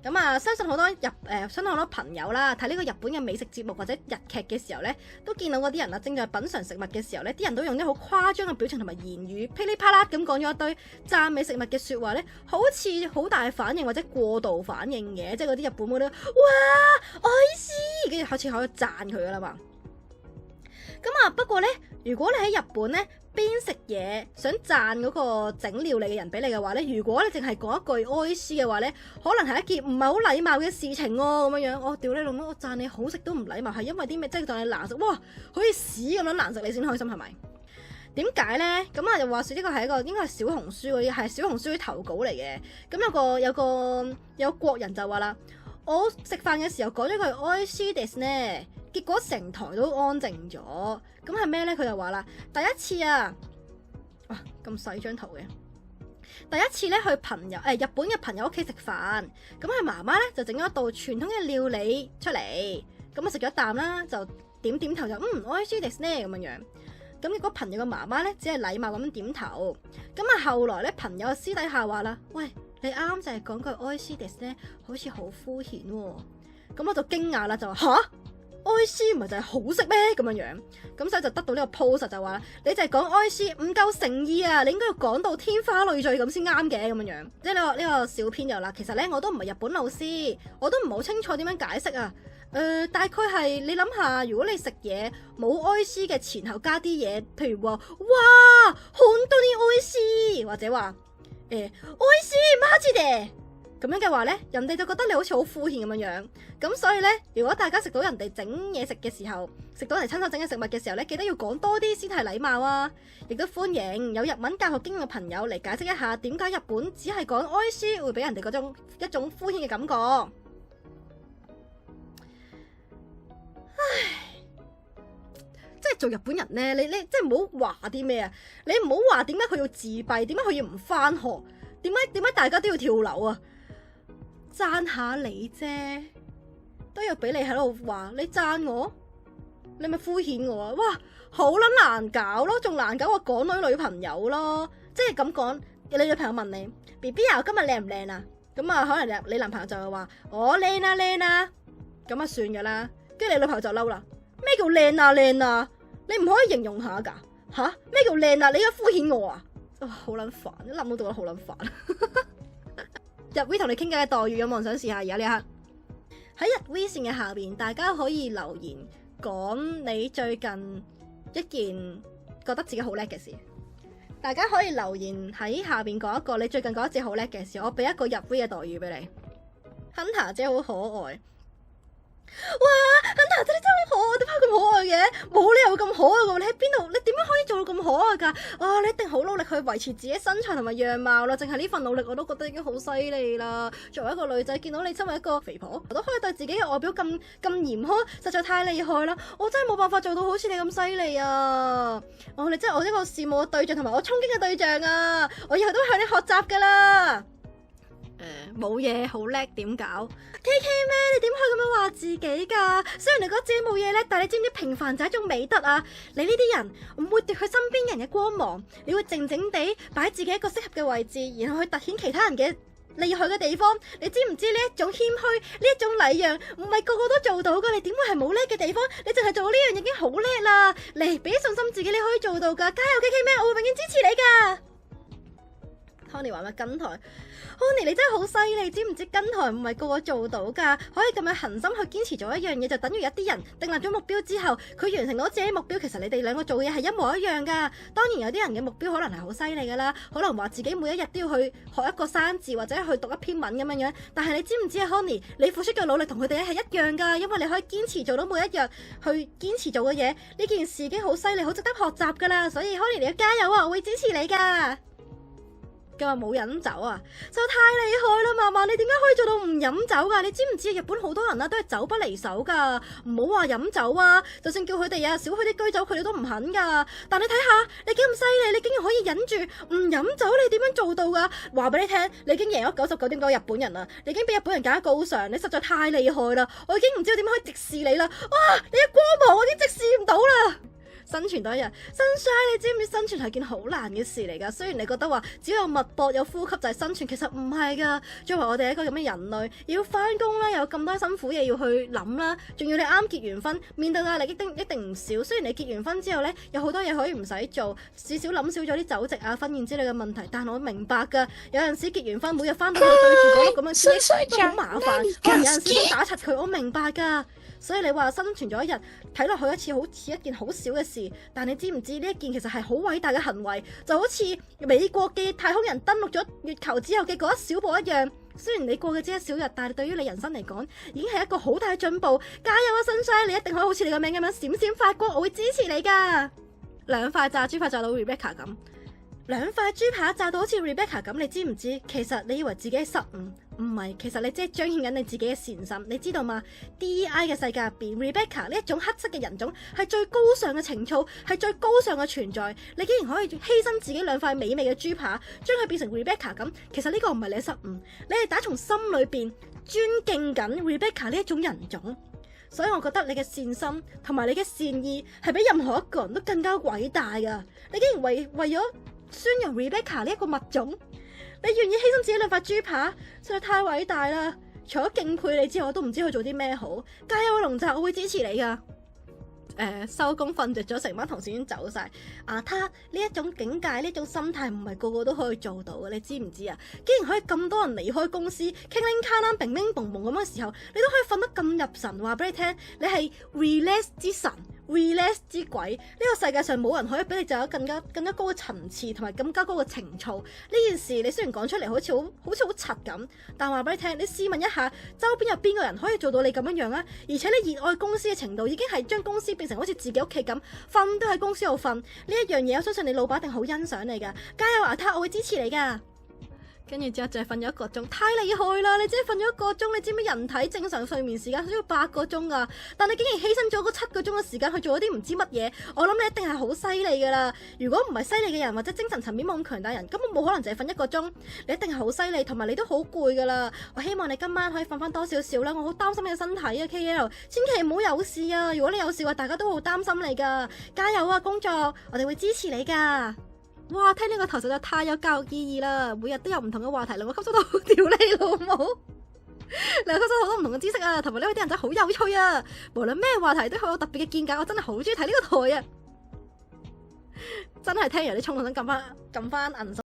咁啊，相信好多朋友啦，睇呢個日本嘅美食節目或者日劇嘅時候呢，都見到嗰啲人啊，正在品嚐食物嘅時候呢，啲人都用啲好誇張嘅表情同埋言語，噼里啪啦咁講咗一堆讚美食物嘅説話呢，好似好大反應或者過度反應嘅，即係嗰啲日本妹都哇愛斯，跟住開始可以讚佢噶啦嘛。咁啊，不過呢，如果你喺日本呢，邊食嘢想讚嗰個整料理嘅人俾你嘅話呢，如果你淨係講一句愛斯嘅話呢，可能係一件唔係好禮貌嘅事情喎，咁樣我屌你老母，我讚你好食都唔禮貌，係因為啲咩？即係當你難食，哇，好似屎咁樣難食你先開心係咪？點解呢？咁啊，又話說呢個係一個應該係小紅書嗰啲，係小紅書啲投稿嚟嘅。咁有國人就話啦，我食飯嘅時候講咗句愛斯ですね，結果成台都安靜咗。咁係咩呢？佢就話啦，第一次啊，哇咁細張圖嘅，第一次咧去日本嘅朋友屋企食飯，咁佢媽媽咧就整咗一道傳統嘅料理出嚟，咁啊食咗一啖啦，就點頭就愛斯ですね咁樣樣。咁結果朋友嘅媽媽咧只係禮貌咁點頭，咁啊後來咧朋友私底下話啦，喂，你啱啱就係講句愛斯ですね，好似好敷衍喎。咁我就驚訝啦，就話吓？愛斯唔係就係好食咩咁樣樣，咁所以就得到呢個 post 就話你就係講愛斯唔夠誠意啊，你應該要講到天花亂墜咁先啱嘅咁樣樣。即係呢個小編就啦，其實咧我都唔係日本老師，我都唔係好清楚點樣解釋啊。大概係你諗下，如果你食嘢冇愛斯嘅前後加啲嘢，譬如話哇好多啲愛斯，或者話愛斯マジで咁樣嘅話呢，人哋就覺得你好似好敷衍咁樣樣。咁所以呢，如果大家食到人哋整嘢食嘅時候，食到人親手整嘅食物嘅時候呢，記得要講多啲先係禮貌啊！亦都歡迎有日文教學經驗嘅朋友嚟解釋一下點解日本只係講愛斯會俾人哋嗰種一種敷衍嘅感覺。唉，即係做日本人呢，你即係唔好話啲咩啊！你唔好話點解佢要自閉，點解佢要唔返學，點解大家都要跳樓啊！讚下你啫，都要俾你喺度話你讚我，你咪敷衍我啊！哇，好撚難搞咯，仲難搞過港女朋友咯，即係咁講，你女朋友問你 BB 啊，今日靚唔靚啊？咁啊，可能你男朋友就會話我靚啊靚啊，咁啊算噶啦，跟住你女朋友就嬲啦，咩叫靚啊靚啊？你唔可以形容下噶吓？咩叫靚啊？你而家敷衍我啊？好撚煩，一諗到就覺得好撚煩。日 V 同你傾偈嘅待遇有冇人想試下？而家呢一刻喺日 V 線嘅下邊，大家可以留言講你最近一件覺得自己好叻嘅事。大家可以留言喺下邊講一個你最近覺得自己好叻嘅事，我俾一個日 V 嘅待遇俾你。Hunter 姐好可愛。哇 Hunter 姐你真係好可愛，點解咁可愛嘅？冇理由咁可愛噶，你喺邊度？你點樣可以做到咁可愛噶？你一定好努力去維持自己身材同埋樣貌啦，淨係呢份努力我都覺得已經好犀利啦。作為一個女仔，見到你身為一個肥婆，我都可以對自己嘅外表咁嚴苛，實在太厲害啦！我真係冇辦法做到好似你咁犀利啊！你真係我一個羨慕嘅對象，同埋我憧憬嘅對象啊！我以後都會向你學習噶啦。冇嘢好叻點搞 ？KK 咩？你點可以咁樣話自己噶？雖然你覺得自己冇嘢叻，但係你知唔知平凡就係一種美德啊？你呢啲人唔會奪去身邊人嘅光芒，你會靜靜地擺自己一個適合嘅位置，然後去凸顯其他人嘅厲害嘅地方。你知唔知呢一種謙虛，呢一種禮讓，唔係個個都做到噶？你點會係冇叻嘅地方？你淨係做到呢樣已經好叻啦！嚟，俾信心自己，你可以做到噶！加油 KK 咩？我會永遠支持你噶。Tony 話咩跟台？Honey 你真係好犀利，知唔知跟台唔係個個做到噶？可以咁樣恒心去堅持做一樣嘢，就等於一啲人訂立咗目標之後，佢完成到自己目標，其實你哋兩個做嘅嘢係一模一樣噶。當然有啲人嘅目標可能係好犀利噶啦，可能話自己每一日都要去學一個生字或者去讀一篇文咁樣樣。但係你知唔知啊 Honey 你付出嘅努力同佢哋係一樣噶，因為你可以堅持做到每一日去堅持做嘅嘢，呢件事已經好犀利，好值得學習噶啦。所以 Honey 你要加油啊，我會支持你噶。今日冇飲酒啊，就太厲害啦！嫲嫲，你點解可以做到唔飲酒噶？你知唔知日本好多人都係酒不離手噶，唔好話飲酒啊！就算叫佢哋少許啲居酒，佢哋都唔肯噶。但你睇下，你幾咁犀利，你竟然可以忍住唔飲酒，你點樣做到噶？話俾你聽，你已經贏咗99.9%日本人啦，你已經比日本人更加高尚，你實在太厲害啦！我已經唔知道點樣可以直視你啦！哇，你嘅光芒我已經直視唔到啦！生存多一日。Sunshine，你知唔知生存係件好難嘅事嚟㗎？雖然你覺得話只要有脈搏有呼吸就係生存，其實唔係㗎。作為我哋一個咁嘅人類，要翻工啦，有咁多辛苦嘢要去諗啦，仲要你啱結完婚，面對壓力一定唔少。雖然你結完婚之後呢，有好多嘢可以唔使做，至少諗少咗啲酒席啊、婚宴之類嘅問題。但我明白㗎，有陣時結完婚每日翻到去對住嗰碌咁樣都好麻煩，可能有陣時都打柒佢。我明白㗎。所以你話生存咗一日，睇落去好似一件好小嘅事，但你知唔知呢一件其實係好偉大嘅行為？就好似美國嘅太空人登陸咗月球之後嘅嗰一小步一樣。雖然你過嘅只一小日，但係對於你人生嚟講，已經係一個好大嘅進步。加油啊，Sunshine！你一定可以好似你個名咁樣閃閃發光，我會支持你噶。兩塊炸豬扒炸到 Rebecca 咁，兩塊豬扒炸到好似 Rebecca 咁，你知唔知？其實你以為自己係失誤？唔係，其實你即係彰顯緊你自己嘅善心，你知道嗎？ DEI 嘅世界入邊 Rebecca 呢一種黑色嘅人種係最高尚嘅情操，係最高尚嘅存在。你竟然可以犧牲自己兩塊美味嘅豬扒，將佢變成 Rebecca 咁，其實呢個唔係你嘅失誤，你係打從心裏邊尊敬緊 Rebecca 呢一種人種。所以我覺得你嘅善心同埋你嘅善意係比任何一個人都更加偉大噶。你竟然為咗宣揚 Rebecca 呢一個物種，你願意犧牲自己兩塊豬扒，實在太偉大啦！除咗敬佩你之外，我都唔知佢做啲咩好。加油啊，龍澤，我會支持你噶。收工瞓着咗，成班同事已經走晒。他呢一種境界，呢種心態唔係個個都可以做到嘅，你知唔知啊？竟然可以咁多人離開公司，傾拎卡啦，乒乒乓乓咁嘅時候，你都可以瞓得咁入神。話俾你聽，你係 relax 之神。relax 之鬼，呢個世界上冇人可以俾你就有更加高嘅層次同埋更加高嘅情操。呢件事你雖然講出嚟好似好柒咁，但話俾你聽，你試問一下，周邊有邊個人可以做到你咁樣樣啊？而且你熱愛公司嘅程度已經係將公司變成好似自己屋企咁，瞓都喺公司度瞓。呢一樣嘢，我相信你老闆一定好欣賞你噶。加油啊，他，我會支持你噶。跟住之後就係瞓咗1個鐘，太厲害啦！你只係瞓咗1個鐘，你知唔知人體正常睡眠時間需要8個鐘啊？但你竟然犧牲咗嗰7個鐘嘅時間去做一啲唔知乜嘢，我諗你一定係好犀利噶啦！如果唔係犀利嘅人或者精神層面冇咁強大人，根本冇可能淨係瞓1個鐘。你一定係好犀利，同埋你都好攰噶啦！我希望你今晚可以瞓翻多少少啦，我好擔心你嘅身體啊 ，KL， 千祈唔好有事啊！如果你有事嘅話，大家都好擔心你噶，加油啊，工作，我哋會支持你噶。哇！聽呢個頭實在太有教育意義啦，每日都有唔同嘅話題令我吸收到屌你老母，令我吸收好多唔同嘅知識啊，同埋呢位啲人真係好有趣啊！無論咩話題都好有特別嘅見解，我真係好中意睇呢個台啊！真係聽完啲衝動想撳翻銀